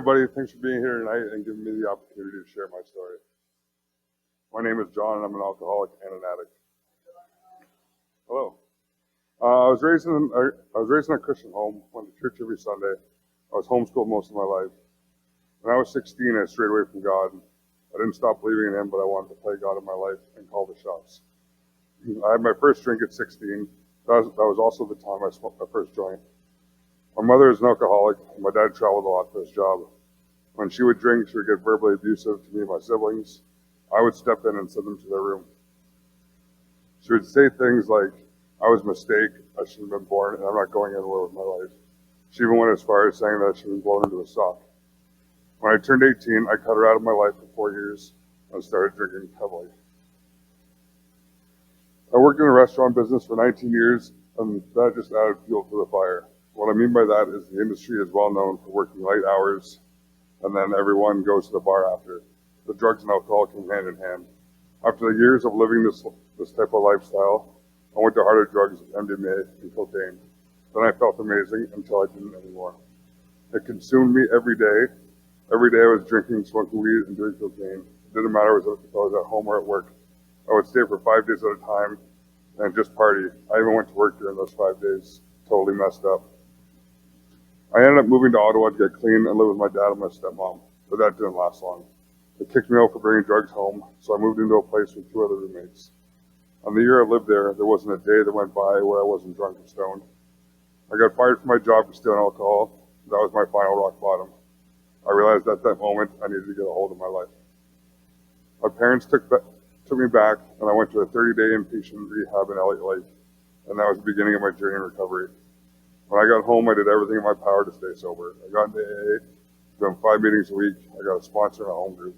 everybody. Thanks for being here tonight and giving me the opportunity to share my story. My name is John, and I'm an alcoholic and an addict. Hello. I was raised in a Christian home. Went to church every Sunday. I was homeschooled most of my life. When I was 16, I strayed away from God. I didn't stop believing in Him, but I wanted to play God in my life and call the shots. I had my first drink at 16. That was also the time I smoked my first joint. My mother is an alcoholic, and my dad traveled a lot for his job. When she would drink, she would get verbally abusive to me and my siblings. I would step in and send them to their room. She would say things like, I was a mistake, I shouldn't have been born, and I'm not going anywhere with my life. She even went as far as saying that I should have been blown into a sock. When I turned 18, I cut her out of my life for 4 years and started drinking heavily. I worked in a restaurant business for 19 years, and that just added fuel to the fire. What I mean by that is the industry is well known for working late hours, and then everyone goes to the bar after. The drugs and alcohol came hand in hand. After the years of living this type of lifestyle, I went to harder drugs like MDMA and cocaine. Then I felt amazing until I didn't anymore. It consumed me every day. Every day I was drinking, smoking weed, and doing cocaine. It didn't matter if I was at home or at work. I would stay for 5 days at a time and just party. I even went to work during those 5 days, totally messed up. I ended up moving to Ottawa to get clean and live with my dad and my stepmom, but that didn't last long. They kicked me out for bringing drugs home, so I moved into a place with 2 other roommates. On the year I lived there wasn't a day that went by where I wasn't drunk and stoned. I got fired from my job for stealing alcohol. That was my final rock bottom. I realized at that moment I needed to get a hold of my life. My parents took me back, and I went to a 30-day inpatient rehab in Elliott Lake, and that was the beginning of my journey in recovery. When I got home, I did everything in my power to stay sober. I got into AA, doing 5 meetings a week. I got a sponsor and a home group.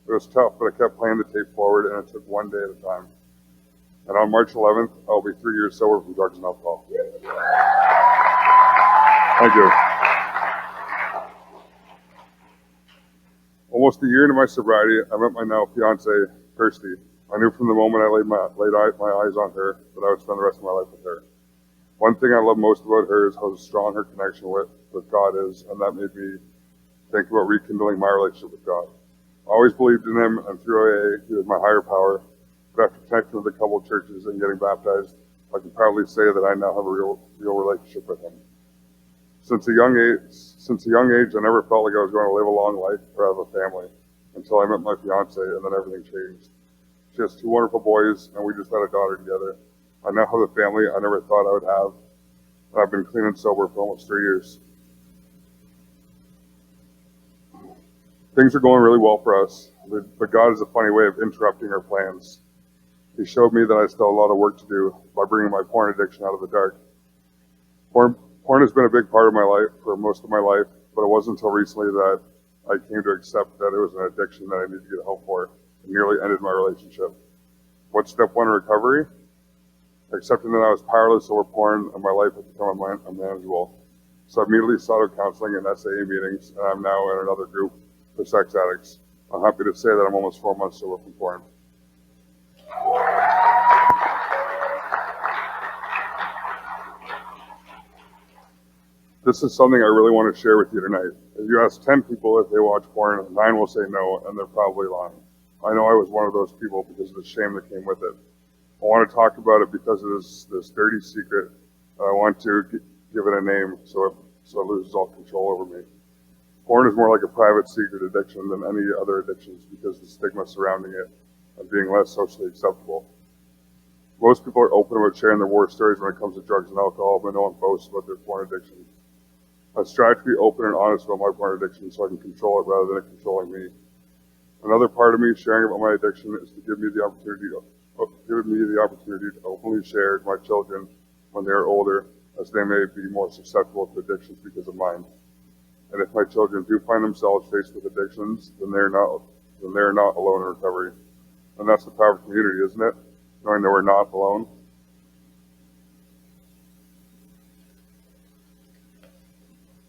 It was tough, but I kept playing the tape forward, and it took 1 day at a time. And on March 11th, I'll be 3 years sober from drugs and alcohol. Thank you. Almost a year into my sobriety, I met my now fiance, Kirsty. I knew from the moment I laid my eyes on her that I would spend the rest of my life with her. One thing I love most about her is how strong her connection with God is, and that made me think about rekindling my relationship with God. I always believed in Him, and through AA, He was my higher power. But after connecting with a couple of churches and getting baptized, I can proudly say that I now have a real relationship with Him. Since a young age, I never felt like I was going to live a long life or have a family until I met my fiance, and then everything changed. She has 2 wonderful boys, and we just had a daughter together. I now have a family I never thought I would have, and I've been clean and sober for almost 3 years. Things are going really well for us, but God has a funny way of interrupting our plans. He showed me that I still have a lot of work to do by bringing my porn addiction out of the dark. Porn has been a big part of my life for most of my life, but it wasn't until recently that I came to accept that it was an addiction that I needed to get help for. It nearly ended my relationship. What's step 1 in recovery? Accepting that I was powerless over porn and my life had become unmanageable. So I immediately sought out counseling and SAA meetings, and I'm now in another group for sex addicts. I'm happy to say that I'm almost 4 months sober from porn. This is something I really want to share with you tonight. If you ask 10 people if they watch porn, 9 will say no, and they're probably lying. I know I was one of those people because of the shame that came with it. I want to talk about it because it is this dirty secret, and I want to give it a name so it loses all control over me. Porn is more like a private secret addiction than any other addictions because of the stigma surrounding it and being less socially acceptable. Most people are open about sharing their war stories when it comes to drugs and alcohol, but no one boasts about their porn addiction. I strive to be open and honest about my porn addiction so I can control it rather than it controlling me. Another part of me sharing about my addiction is to give me the opportunity to openly share to my children when they are older, as they may be more susceptible to addictions because of mine. And if my children do find themselves faced with addictions, then they're not alone in recovery. And that's the power of community, isn't it? Knowing that we're not alone.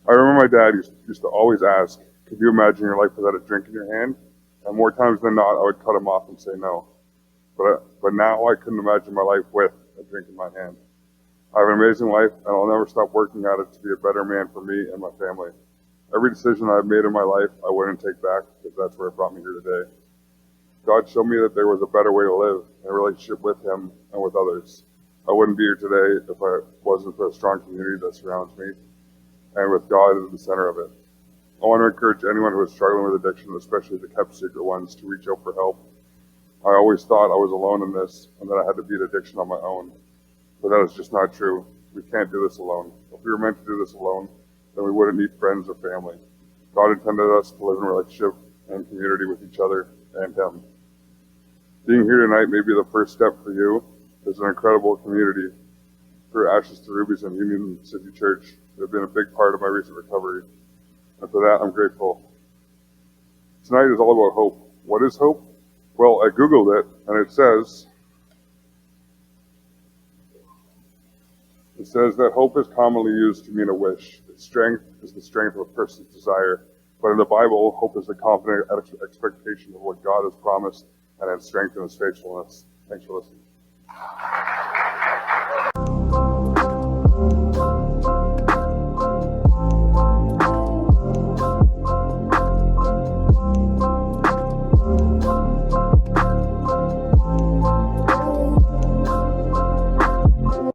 I remember my dad used to always ask, could you imagine your life without a drink in your hand? And more times than not, I would cut him off and say no. But now I couldn't imagine my life with a drink in my hand. I have an amazing life, and I'll never stop working at it to be a better man for me and my family. Every decision I've made in my life, I wouldn't take back because that's where it brought me here today. God showed me that there was a better way to live in a relationship with Him and with others. I wouldn't be here today if I wasn't for a strong community that surrounds me and with God at the center of it. I want to encourage anyone who is struggling with addiction, especially the kept secret ones, to reach out for help. I always thought I was alone in this and that I had to beat addiction on my own. But that is just not true. We can't do this alone. If we were meant to do this alone, then we wouldn't need friends or family. God intended us to live in relationship and community with each other and Him. Being here tonight may be the first step for you. There's an incredible community through Ashes to Rubies and Union City Church that have been a big part of my recent recovery. And for that, I'm grateful. Tonight is all about hope. What is hope? Well, I Googled it, and it says that hope is commonly used to mean a wish. Its strength is the strength of a person's desire. But in the Bible, hope is a confident expectation of what God has promised and its strength in His faithfulness. Thanks for listening.